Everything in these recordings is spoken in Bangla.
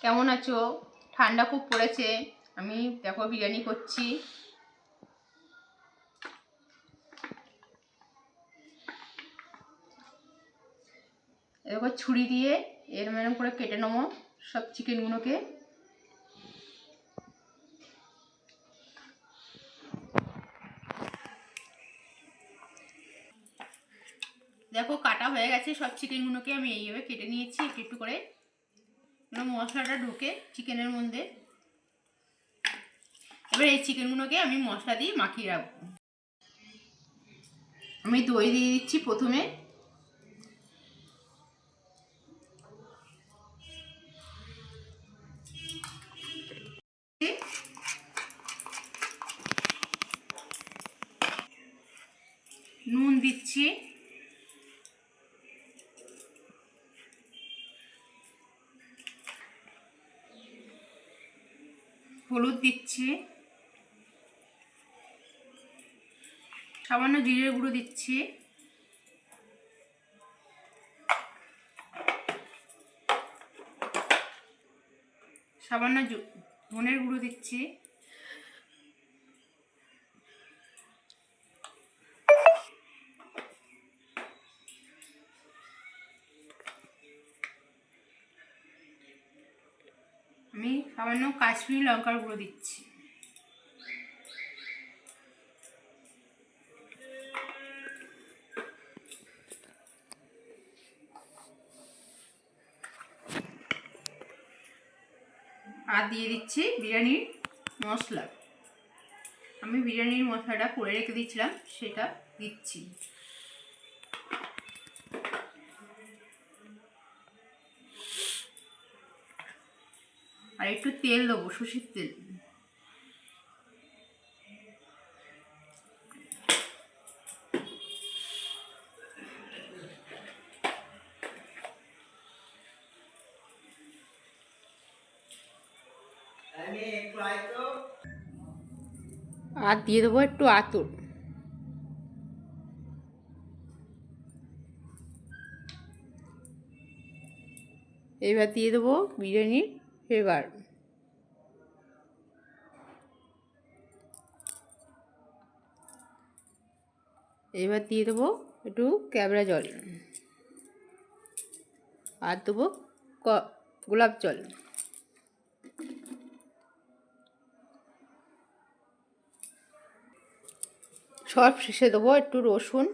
কেমন আছো? ঠান্ডা খুব পড়েছে। আমি দেখো বিরিয়ানি করছি। দেখো ছুরি দিয়ে এরম করে কেটে নেবো সব চিকেনগুলোকে। দেখো কাটা হয়ে গেছে সব চিকেনগুলোকে, আমি এইভাবে কেটে নিয়েছি একটু একটু করে। মশলাটা ঢোকে চিকেনের মধ্যে। এবার এই চিকেনগুলোকে আমি মশলা দিয়ে মাখিয়ে রাখবো। আমি দই দিয়ে দিচ্ছি প্রথমে। নুন দিচ্ছি, হলুদ দিচ্ছি, সামান্য জিরের গুঁড়ো দিচ্ছি, সামান্য ধনের গুঁড়ো দিচ্ছি, আমি সামান্য কাশ্মীরি লঙ্কার গুঁড়ো দিচ্ছি। আর দিয়ে দিচ্ছি বিরিয়ানির মশলা। আমি বিরিয়ানির মশলাটা করে রেখে দিয়েছিলাম, সেটা দিচ্ছি। আর একটু তেল দেবো, সরষের তেল। আর দিয়ে দেবো একটু আতর। এবার দিয়ে দেবো বিরিয়ানির ফ্লেভার। এবার দিয়ে দেবো একটু ক্যাবড়া জল, আর দেবো গোলাপ জল। সব শেষে দেবো একটু রসুন।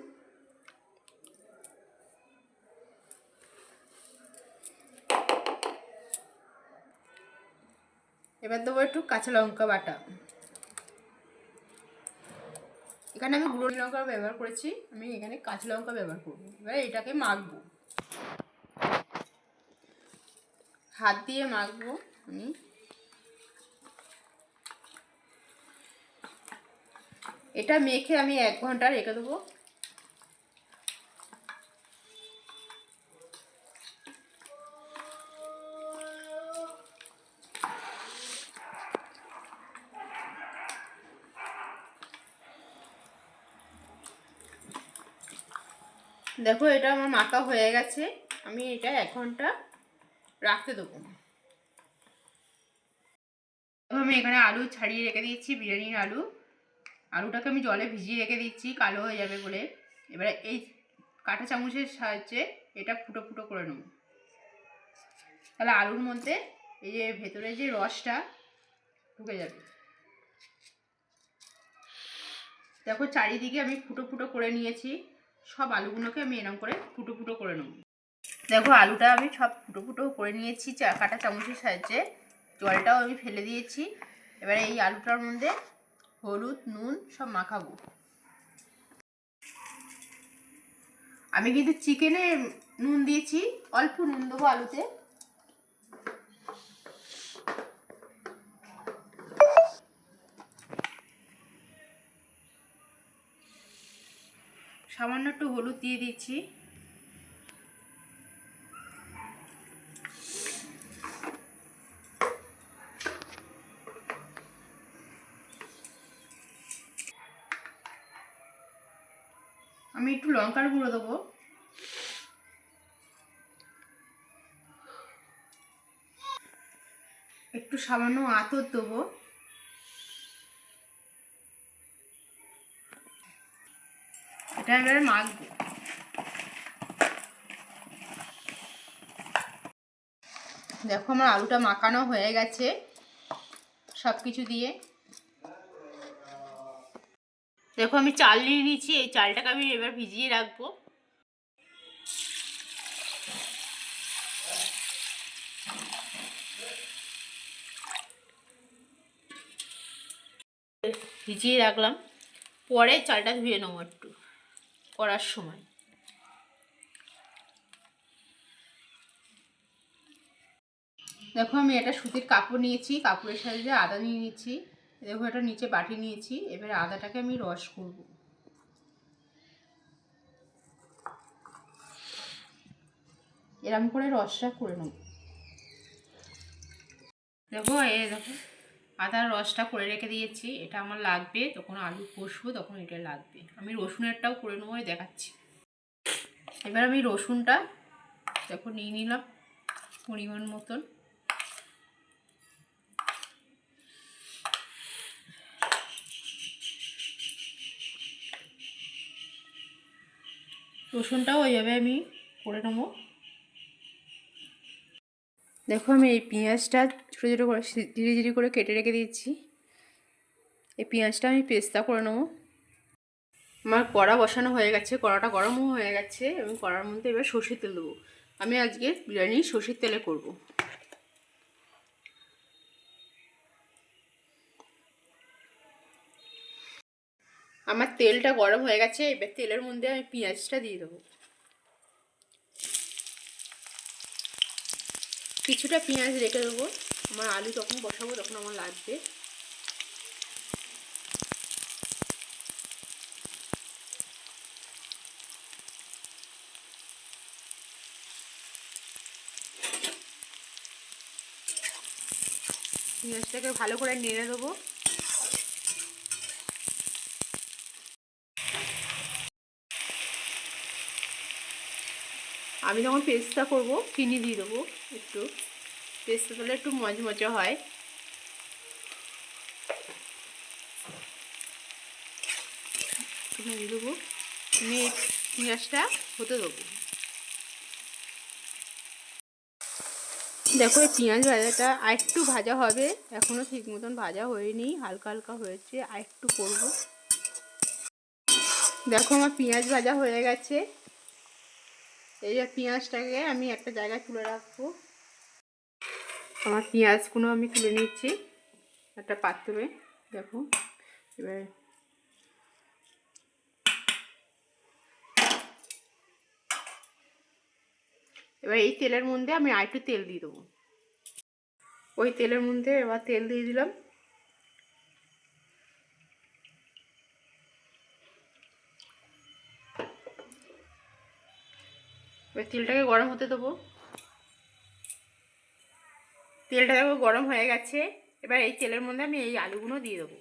এবার দেবো একটু কাঁচা লঙ্কা বাটা। এখানে আমি গুঁড়ো লঙ্কা ব্যবহার করেছি, আমি এখানে কাঁচা লঙ্কা ব্যবহার করবো। এবার এটাকে মাখবো, হাত দিয়ে মাখবো আমি। এটা মেখে আমি 1 ঘন্টা রেখে দেবো। দেখো এটা আমার মাখা হয়ে গেছে, আমি এটা 1 ঘন্টা রাখতে দেবো। আমি এখানে আলু ছাড়িয়ে রেখে দিচ্ছি, বিরিয়ানির আলু। আলুটাকে আমি জলে ভিজিয়ে রেখে দিচ্ছি, কালো হয়ে যাবে বলে। এবারে এই কাঁটা চামচের সাহায্যে এটা ফুটো ফুটো করে নেব। তাহলে আলুর মধ্যে এই যে ভেতরে যে রসটা ঢুকে যাবে। দেখো চারিদিকে আমি ফুটো ফুটো করে নিয়েছি। সব আলুগুলোকে আমি এরকম করে ফুটো ফুটো করে নেব। দেখো আলুটা আমি সব ফুটো ফুটো করে নিয়েছি কাঁটা চামচের সাহায্যে। জলটাও আমি ফেলে দিয়েছি। এবারে এই আলুটার মধ্যে হলুদ নুন সব মাখাবো। আমি কিন্তু চিকেনে নুন দিয়েছি, অল্প নুন দেবো আলুতে। সামান্য একটু হলুদ দিয়ে দিচ্ছি। আমি একটু লঙ্কার গুঁড়ো দেবো। একটু সামান্য আতর দেবো। এটা এবারে মাখবো। দেখো আমার আলুটা মাখানো হয়ে গেছে সব কিছু দিয়ে। দেখো আমি চাল নিয়ে নিয়েছি, এই চালটাকে আমি এবার ভিজিয়ে রাখবো। ভিজিয়ে রাখলাম, পরে চালটা ধুয়ে নেবো একটু করার সময়। দেখো আমি একটা সুতির কাপড় নিয়েছি, কাপড়ের সাথে আদা নিয়ে নিচ্ছি। দেখো এটা নিচে বাটি নিয়েছি, এবারে আদাটাকে আমি রস করব। এরম করে রসটা করে নেব। দেখো দেখো আদার রসটা করে রেখে দিয়েছি, এটা আমার লাগবে তখন আলু কষবো, তখন এটা লাগবে। আমি রসুনেরটাও করে নেবো, দেখাচ্ছি। এবার আমি রসুনটা দেখো নিয়ে নিলাম পরিমাণ মতন। রসুনটাও ওইভাবে আমি করে নেবো। দেখো আমি এই পেঁয়াজটা ছোটো ছোটো করে ধীরে ধীরে করে কেটে রেখে দিয়েছি। এই পেঁয়াজটা আমি পেস্তা করে নেবো। আমার কড়া বসানো হয়ে গেছে, কড়াটা গরমও হয়ে গেছে। এবং কড়ার মধ্যে এবার সর্ষের তেল দেবো। আমি আজকে বিরিয়ানি সর্ষের তেলে করব। আমার তেলটা গরম হয়ে গেছে, এবার তেলের মধ্যে আমি পেঁয়াজটা দিয়ে দেবো। কিছুটা পেঁয়াজ রেখে দেবো, আমার আলু যখন বসাবো তখন আমার লাগবে। পেঁয়াজটাকে ভালো করে নেড়ে দেবো। আমি যখন পেস্তা করব চিনি দিয়ে দেবো একটু, পেস্তা দিলে একটু মজমজা হয়। দিয়ে দেবো, নিয়ে পেঁয়াজটা হতে দেবো। দেখো এই পেঁয়াজ ভাজাটা আরেকটু ভাজা হবে, এখনও ঠিক মতন ভাজা হয়নি, হালকা হালকা হয়েছে, আরেকটু করবো। দেখো আমার পেঁয়াজ ভাজা হয়ে গেছে। এই পেঁয়াজটাকে আমি একটা জায়গায় তুলে রাখবো। আমার পেঁয়াজগুলো আমি তুলে নিচ্ছি একটা পাত্রে। দেখো এবার এই তেলের মধ্যে আমি আরেকটু তেল দিয়ে দেবো। ওই তেলের মধ্যে এবার তেল দিয়ে দিলাম। এবার তেলটাকে গরম হতে দেবো। তেলটা দেখো গরম হয়ে গেছে, এবার এই তেলের মধ্যে আমি এই আলুগুলো দিয়ে দেবো।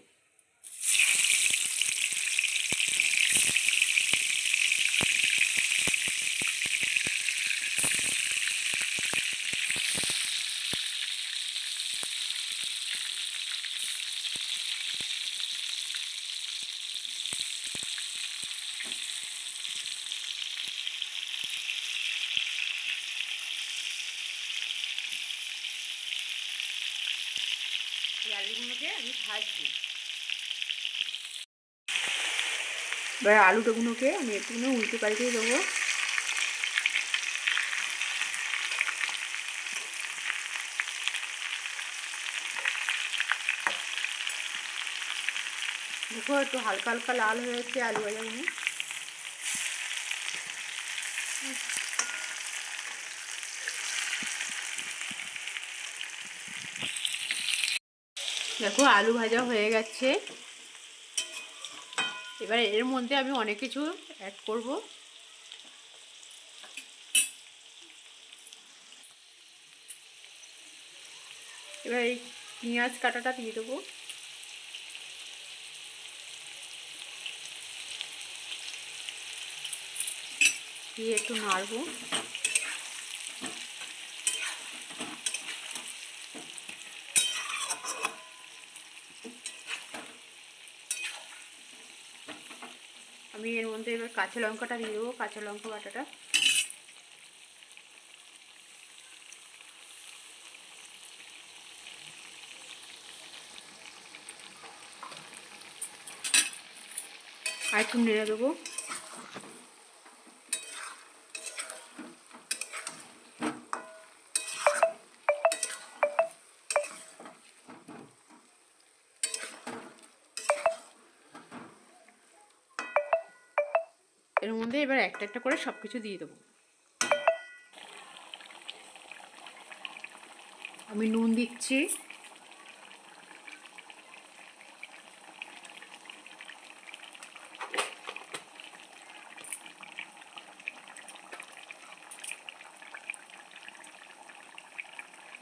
এই আলুগুলোকে আমি ভাজবো। এবার আলুটাগুলোকে আমি একটুখানি উল্টে পাল্টে দেবো। দেখো একটু হালকা হালকা লাল হয়েছে আলু ভাজাগুলো। দেখো আলু ভাজা হয়ে গেছে, এবার এর মধ্যে আমি অনেক কিছু অ্যাড করব। এবার এই পেঁয়াজ কাটাটা দিয়ে দেবো। দিয়ে একটু নাড়বো। আমি এর মধ্যে এবার কাঁচা লঙ্কাটা দিয়ে দেবো, কাঁচা লঙ্কা বাটাটা। আর একটু নেড়ে দেবো। এর মধ্যে এবার একটা একটা করে সব কিছু দিয়ে দেবো। আমি নুন দিচ্ছি,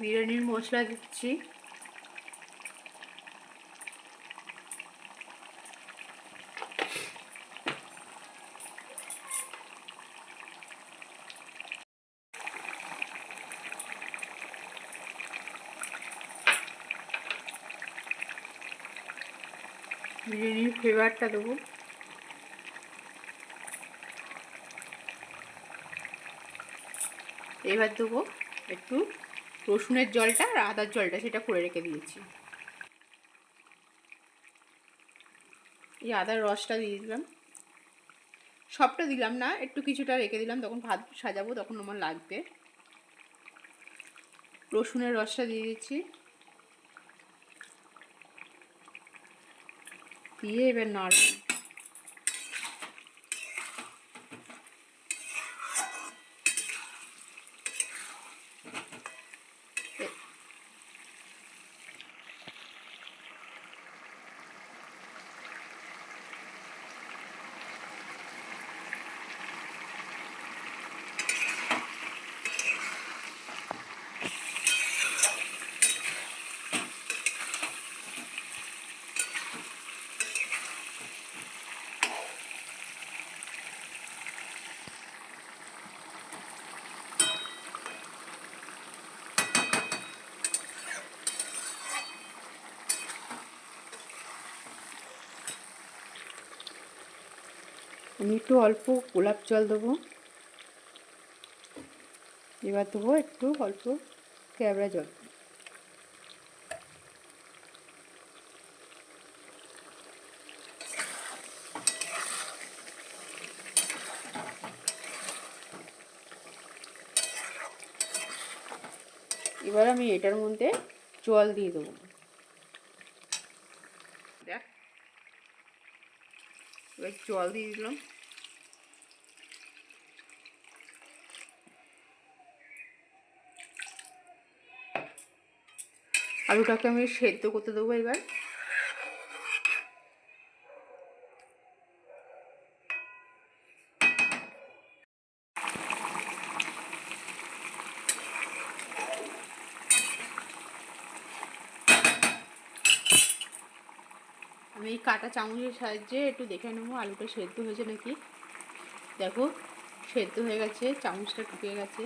বিরিয়ানির মশলা দিচ্ছি, বিরিয়ানির ফ্লেভারটা দেবো। এবার দেবো একটু রসুনের জলটা আর আদার জলটা, সেটা করে রেখে দিয়েছি। এই আদার রসটা দিয়ে দিলাম, সবটা দিলাম না, একটু কিছুটা রেখে দিলাম, তখন ভাত সাজাবো তখন আমার লাগবে। রসুনের রসটা দিয়ে দিচ্ছি, দিয়ে এবার নাড়ব। আমি একটু অল্প গোলাপ জল দেবো, এবার দেবো একটু অল্প কেওড়া জল। এবার আমি এটার মধ্যে জল দিয়ে দেবো। দেখ, এবার জল দিয়ে দিলাম। আলুটাকে আমি সেদ্ধ করতে দেবো এবার। আমি এই কাঁটা চামচের সাহায্যে একটু দেখে নেবো আলুটা সেদ্ধ হয়েছে নাকি। দেখো সেদ্ধ হয়ে গেছে, চামচটা ঢুকে গেছে।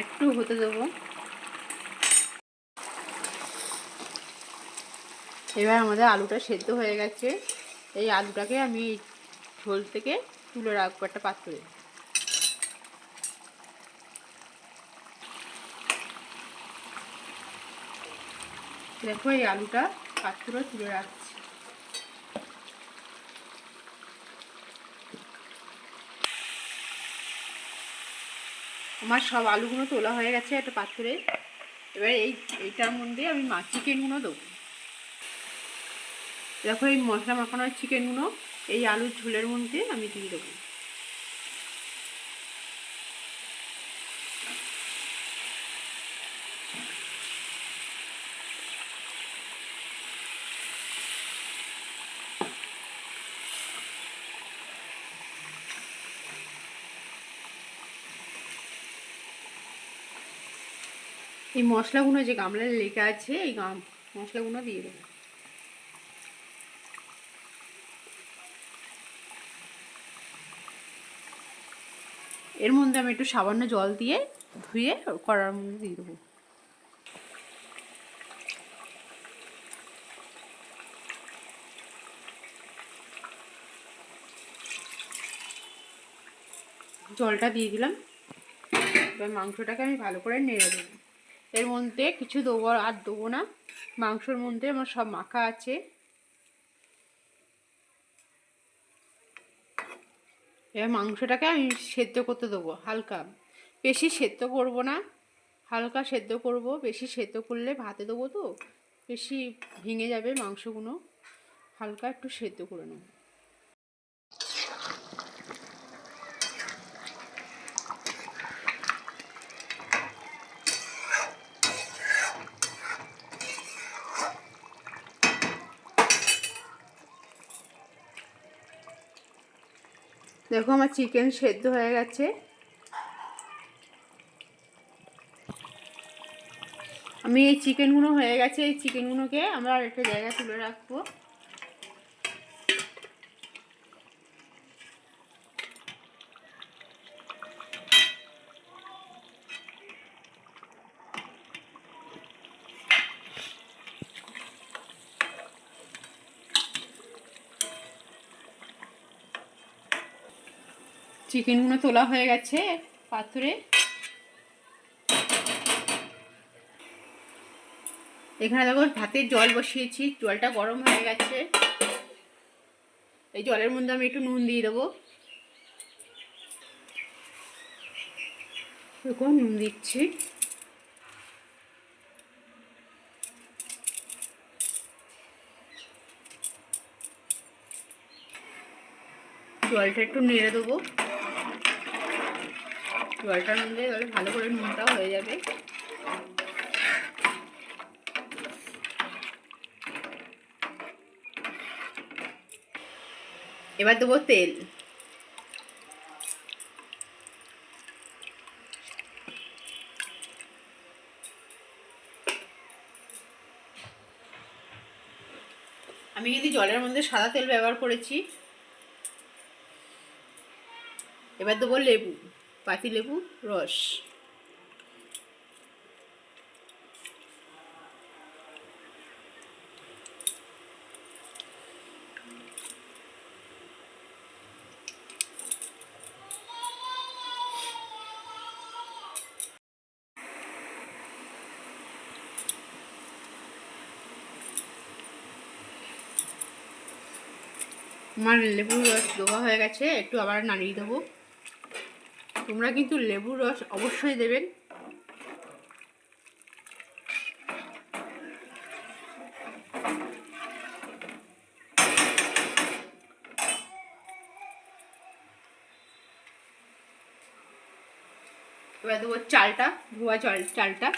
একটু হতে দেবো। এবার আমাদের আলুটা সেদ্ধ হয়ে গেছে। এই আলুটাকে আমি ঝোল থেকে তুলে রাখবো একটা পাত্রে। দেখো এই আলুটা পাত্রে তুলে রাখছি। আমার সব আলুগুলো তোলা হয়ে গেছে একটা পাত্রে। এবার এইটার মধ্যে আমি চিকেনগুলো দেবো। দেখো এই মশলা মাখানো চিকেনগুলো এই আলুর ঝোলের মধ্যে আমি দিয়ে দেবো। এই মশলাগুলো যে গামলায় লেগে আছে, এই মশলাগুলো দিয়ে দেবো। এর মধ্যে আমি একটু সামান্য জল দিয়ে ধুয়ে কড়ার মধ্যে দিয়ে দেবো। জলটা দিয়ে দিলাম। এবার মাংসটাকে আমি ভালো করে নেড়ে দেবো। এর মধ্যে কিছু দেবো আর দেবো না, মাংসর মধ্যে আমার সব মাখা আছে। এবার মাংসটাকে আমি সেদ্ধ করতে দেবো হালকা, বেশি সেদ্ধ করব না, হালকা সেদ্ধ করব। বেশি সেদ্ধ করলে ভাতে দেবো তো বেশি ভেঙে যাবে মাংসগুলো, হালকা একটু সেদ্ধ করে নেব। দেখো আমার চিকেন সেদ্ধ হয়ে গেছে। আমি এই চিকেনগুলো হয়ে গেছে, এই চিকেনগুলোকে আমরা একটা জায়গায় তুলে রাখবো। চিকেনগুলো তোলা হয়ে গেছে পাত্রে। এখানে দেখো ভাতের জল বসিয়েছি, জলটা গরম হয়ে গেছে। এই জলের মধ্যে আমি একটু নুন দিয়ে দেবো। দেখো নুন দিচ্ছি। জলটা একটু নেড়ে দেবো। জলটার মধ্যে ভালো করে নুনটাও হয়ে যাবে। এবার দেবো তেল। আমি কিন্তু জলের মধ্যে সাদা তেল ব্যবহার করেছি। এবার দেবো লেবু, পাতি লেবু রস। আমার লেবুর রস দেওয়া হয়ে গেছে, একটু আবার নাড়িয়ে দেবো। তোমরা কিন্তু লেবুর রস অবশ্যই দেবেন। এবার দেবো চালটা, ধোয়া চালটা।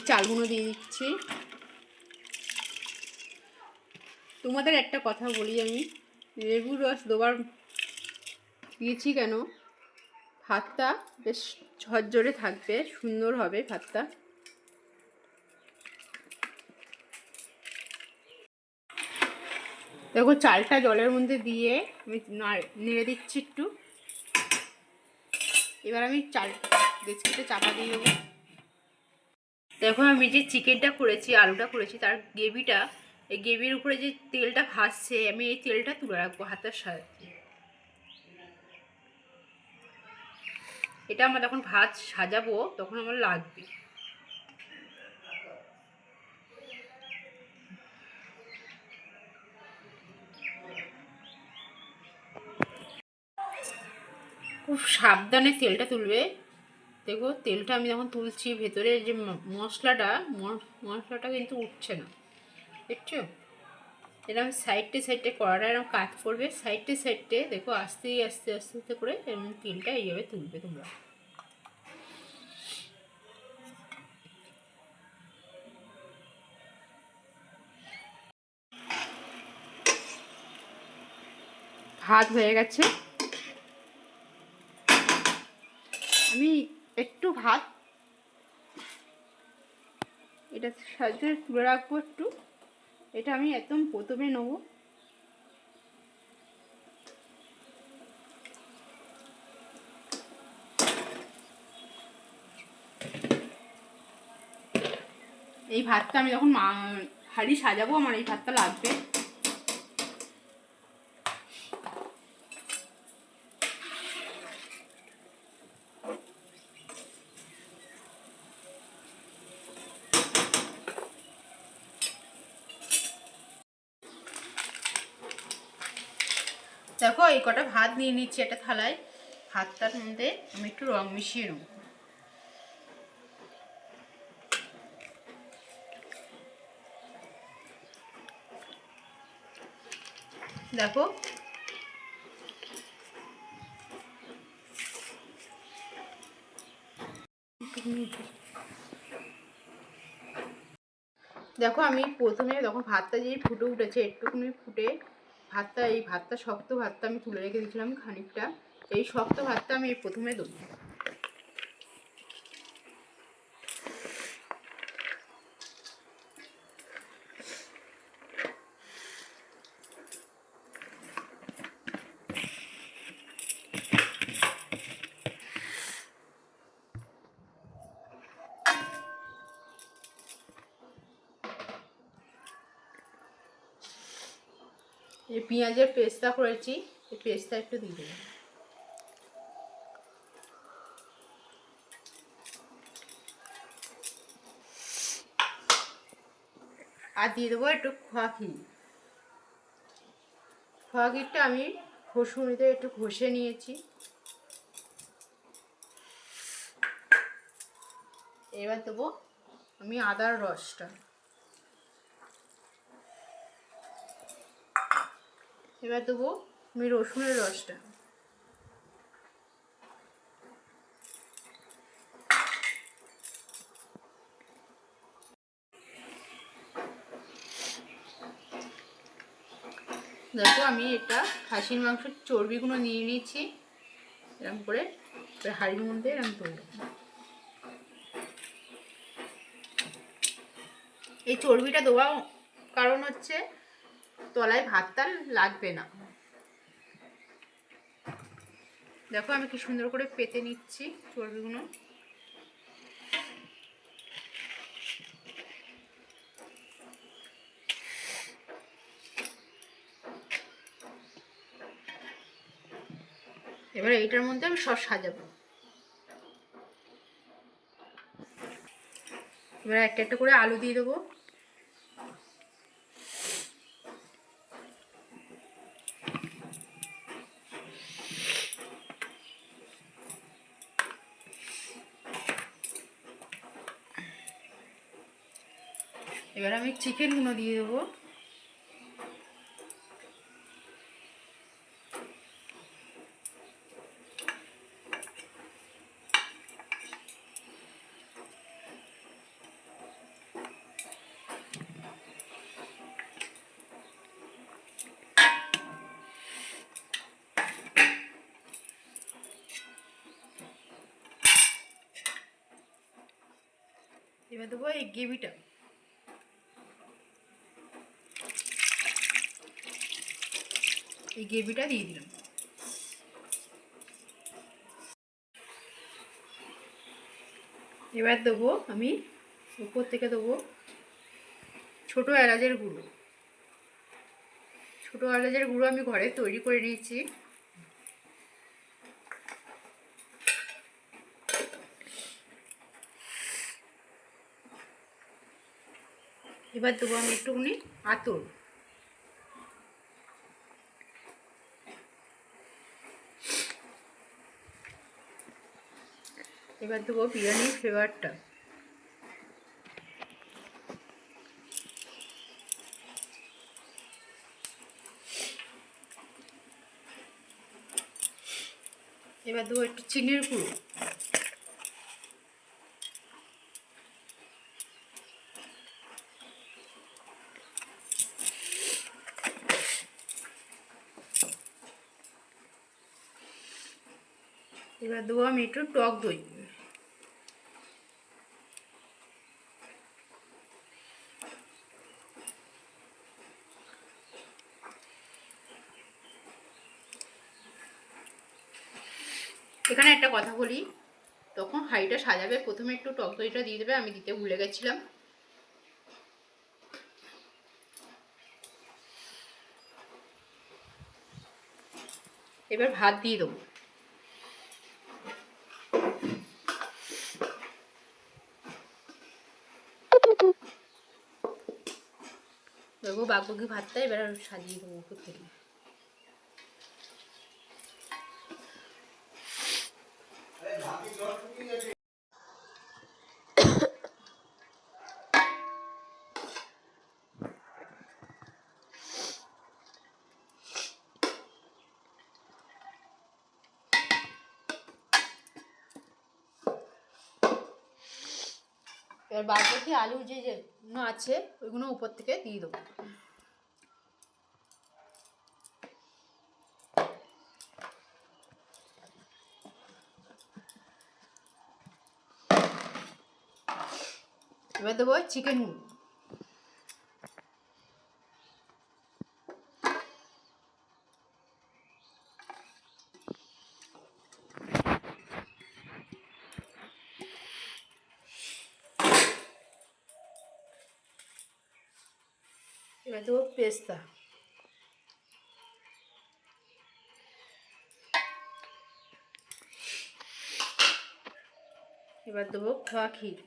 চালগুলো দিয়ে দিচ্ছি। তোমাদের একটা কথা বলি, আমি লেবুর রস দেওয়ার দিয়েছি কেন, ভাতটা বেশ ঝরঝরে থাকবে, সুন্দর হবে ভাতটা। দেখো চালটা জলের মধ্যে দিয়ে আমি নেড়ে দিচ্ছি একটু। এবার আমি চাল ডেচকিতে চাপা দিয়ে দেবো। দেখো আমি যে চিকেনটা করেছি, আলুটা করেছি, তার গ্রেভিটা, এই গ্রেভির উপরে যে তেলটা ভাসছে, আমি এই তেলটা তুলে রাখবো হাতের সাহায্যে। এটা আমার যখন ভাত সাজাবো তখন আমার লাগবে। খুব সাবধানে তেলটা তুলবে। দেখো তেলটা আমি যখন তুলছি, ভেতরে যে মশলাটা কিন্তু উঠছে না, দেখছো? এরকম সাইডে কড়াটা এরকম কাজ করবে, সাইডে দেখো আস্তে আস্তে আস্তে আস্তে করে এরকম তেলটা এইভাবে তুলবে তোমরা। ভাত হয়ে গেছে। আমি একটু ভাত এটা সাথে তুলে রাখবো একটু। এটা আমি একদম প্রথমে নেবো। এই ভাতটা আমি যখন হাঁড়ি সাজাবো আমার এই ভাতটা লাগবে। দেখো এই কটা ভাত নিয়ে নিচ্ছি একটা থালায়। ভাতটার মধ্যে আমি একটু রং মিশিয়ে নেব। দেখো দেখো আমি প্রথমে যখন ভাতটা যেই ফুটে উঠেছে একটুখানি ফুটে এই ভাতটা শক্ত ভাতটা আমি তুলে রেখে দিয়েছিলাম খানিকটা। এই শক্ত ভাতটা আমি প্রথমে দেবো। এই পেঁয়াজের পেস্টটা করেছি, এই পেস্টটা একটু দিয়ে দেবো। আর দিয়ে দেবো একটু খোয়া ক্ষীর। খোয়া ক্ষীরটা আমি ঘষুনিতে একটু ঘষে নিয়েছি। এবার দেবো আমি আদার রসটা। এবার দেবো আমি রসুনের রসটা। দেখো আমি এটা খাসির মাংসের চর্বিগুলো নিয়ে নিয়েছি এরকম করে হাঁড়ির মধ্যে এরকম তুলব। এই চর্বিটা দেওয়ার কারণ হচ্ছে তলায় ভাতটা লাগবে না। দেখো আমি কি সুন্দর করে পেতে নিচ্ছি চর্বিগুলো। এবার এইটার মধ্যে আমি সব সাজাবো। এবার একটা একটা করে আলু দিয়ে দেবো। এবার আমি চিকেনগুলো দিয়ে দেবো। এবার দেবো এই গ্রেভিটা। এই গ্রেভিটা দিয়ে দিলাম। এবার দেবো আমি উপর থেকে দেবো ছোটো এলাচের গুঁড়ো। ছোটো এলাচের গুঁড়ো আমি ঘরে তৈরি করে নিয়েছি। এবার দেবো আমি একটুখানি আতর। এবার দেবো বিরিয়ানির ফ্লেভারটা। এবার দেবো একটু চিনির গুঁড়ো। এবার দেবো আমি একটু টক দই। এখানে একটা কথা বলি, তখন হাঁড়িটা সাজাবে প্রথমে একটু টক দইটা দিয়ে দেবে, আমি দিতে ভুলে গেছিলাম। এবার ভাত দিয়ে দেবো। দেখো বাকি ভাতটা এবার সাজিয়ে দেবো উপর থেকে। এবার বাকি আলু যেগুলো আছে ওইগুলো উপর থেকে দিয়ে দেবো। এবার দেবো চিকেন। এবার দেবো পেস্তা। এবার দেবো খোয়া ক্ষীর।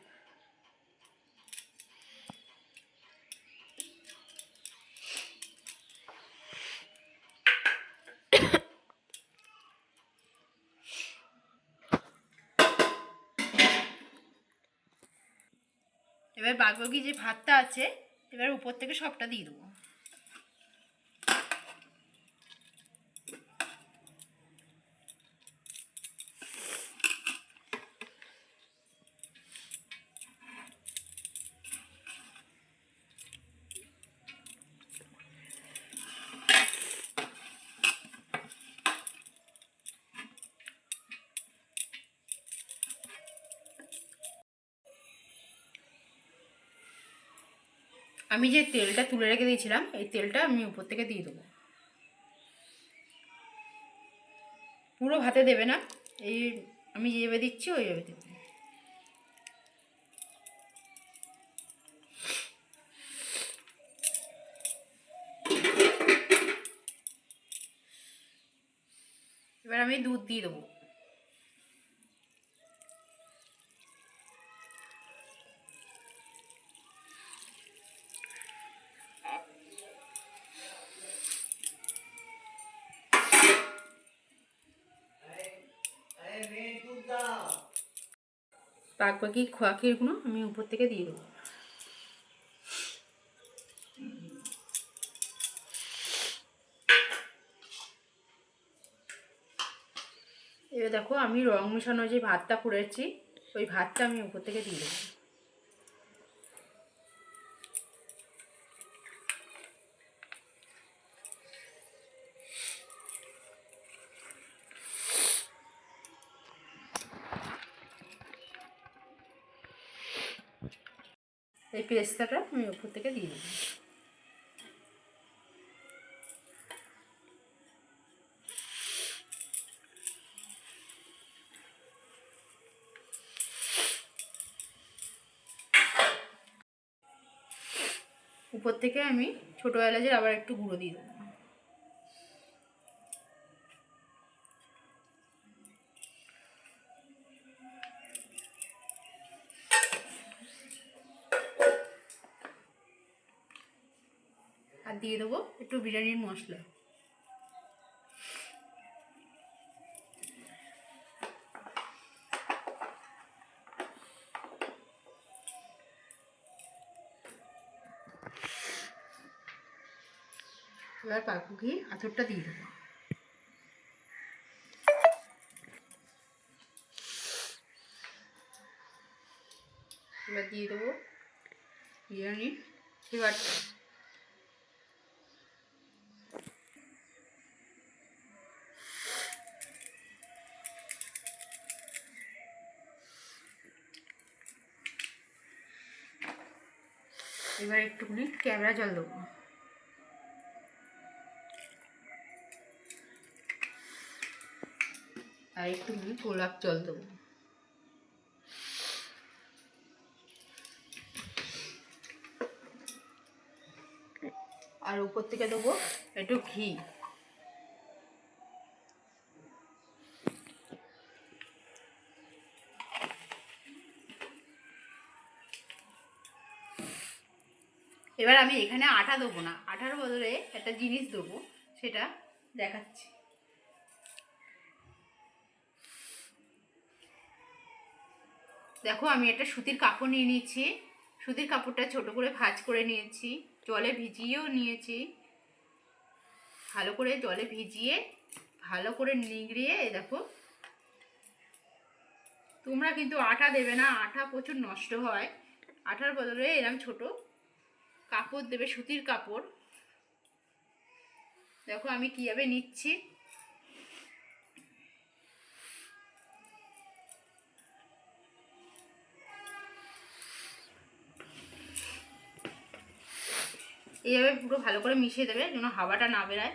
এবার বাকি যে ভাতটা আছে এবার উপর থেকে সবটা দিয়ে দেবো। আমি যে তেলটা তুলে রেখে দিয়েছিলাম এই তেলটা আমি উপর থেকে দিয়ে দেবো। পুরো ভাতে দেবে না, এই আমি যেভাবে দিচ্ছি ওইভাবে দেবে। এবার আমি দুধ দিয়ে দেবো। বাকি খোয়া ক্ষীরগুলো আমি উপর থেকে দিয়ে দেবো। এবার দেখো আমি রং মেশানো যে ভাতটা করেছি ওই ভাতটা আমি উপর থেকে দিয়ে দেবো। এই পেস্তাটা আমি উপর থেকে দিয়ে দেবো। উপর থেকে আমি ছোটো এলাচের আবার একটু গুঁড়ো দিয়ে দেবো। আর দিয়ে দেবো একটু বিরিয়ানির মশলা। এবার বাকি আঁচড়টা দিয়ে দেবো। এবার দিয়ে দেবো বিরিয়ানির ফ্লেভারটা। এবার একটুখানি ক্যামেরা জল দেবো। আর একটুখানি গোলাপ জল দেবো। আর উপর থেকে দেবো একটু ঘি। এবার আমি এখানে আটা দেবো না, আটার বদলে একটা জিনিস দেবো, সেটা দেখাচ্ছি। দেখো আমি একটা সুতির কাপড় নিয়ে নিয়েছি, সুতির কাপড়টা ছোট করে ভাঁজ করে নিয়েছি, জলে ভিজিয়েও নিয়েছি। ভালো করে জলে ভিজিয়ে ভালো করে নিগড়িয়ে, দেখো তোমরা কিন্তু আটা দেবে না, আটা প্রচুর নষ্ট হয়। আটার বদলে এরকম ছোট কাপড় দেবে, সুতির কাপড়। দেখো আমি কীভাবে নিচ্ছি। এইভাবে পুরো ভালো করে মিশিয়ে দেবে যেন হাওয়াটা না বেরায়।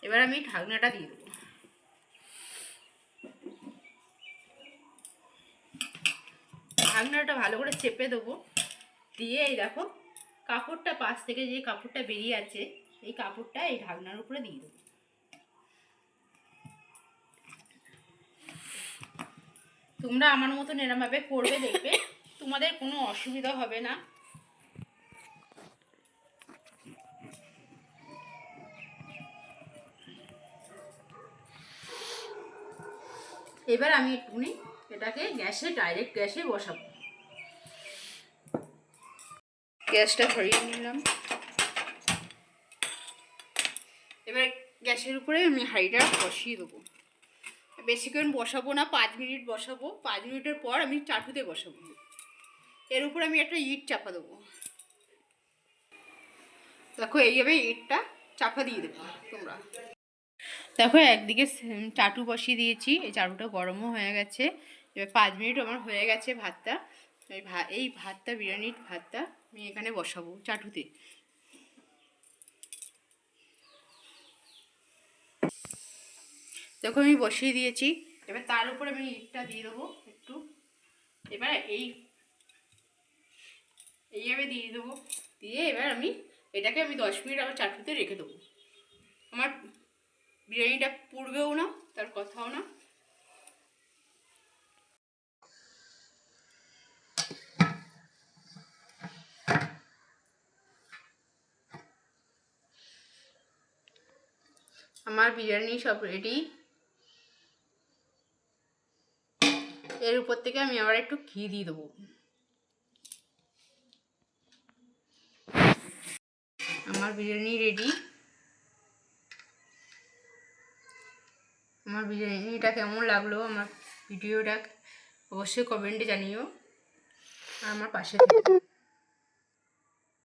এবার আমি ঢাকনাটা দিয়ে দেবো। ঢাকনাটা ভালো করে চেপে দেবো, দিয়ে এই দেখো কাপড়টা পাশ থেকে যে কাপড়টা বেরিয়ে আছে, এই কাপড়টা এই ঢাকনার উপরে দিয়ে দেবো। তোমরা আমার মতন এরমভাবে করবে, দেখবে তোমাদের কোনো অসুবিধা হবে না। এবার আমি একটুখানি এটাকে ডাইরেক্ট গ্যাসে বসাবো। গ্যাসটা ধরিয়ে নিলাম। এবার গ্যাসের উপরে আমি হাঁড়িটা বসিয়ে দেবো। বেশিক্ষণ বসাবো না, 5 মিনিট বসাবো। 5 মিনিটের পর আমি চাটুতে বসাবো। এর উপর আমি একটা ইট চাপা দেবো। দেখো এইভাবে ইটটা চাপা দিয়ে দেবো তোমরা। দেখো একদিকে চাটু বসিয়ে দিয়েছি, এই চাটুটা গরমও হয়ে গেছে। এবার 5 মিনিট আমার হয়ে গেছে ভাতটা। এই ভাতটা, বিরিয়ানির ভাতটা আমি এখানে বসাবো চাটুতে। দেখো আমি বসিয়ে দিয়েছি। এবার তার উপরে আমি ইটটা দিয়ে দেবো একটু। এবার এইভাবে দিয়ে দেবো, দিয়ে এবার এটাকে আমি 10 মিনিট আবার চাটুতে রেখে দেবো। আমার বিরিয়ানিটা পুড়বেও না, তার কথাও না। আমার বিরিয়ানি সব রেডি। এর উপর থেকে আমি আবার একটু ঘি দিয়ে দেবো। আমার বিরিয়ানি রেডি। আমার বিরিয়ানিটা কেমন লাগলো, আমার ভিডিওটা অবশ্যই কমেন্টে জানিও। আর আমার পাশে থেকো।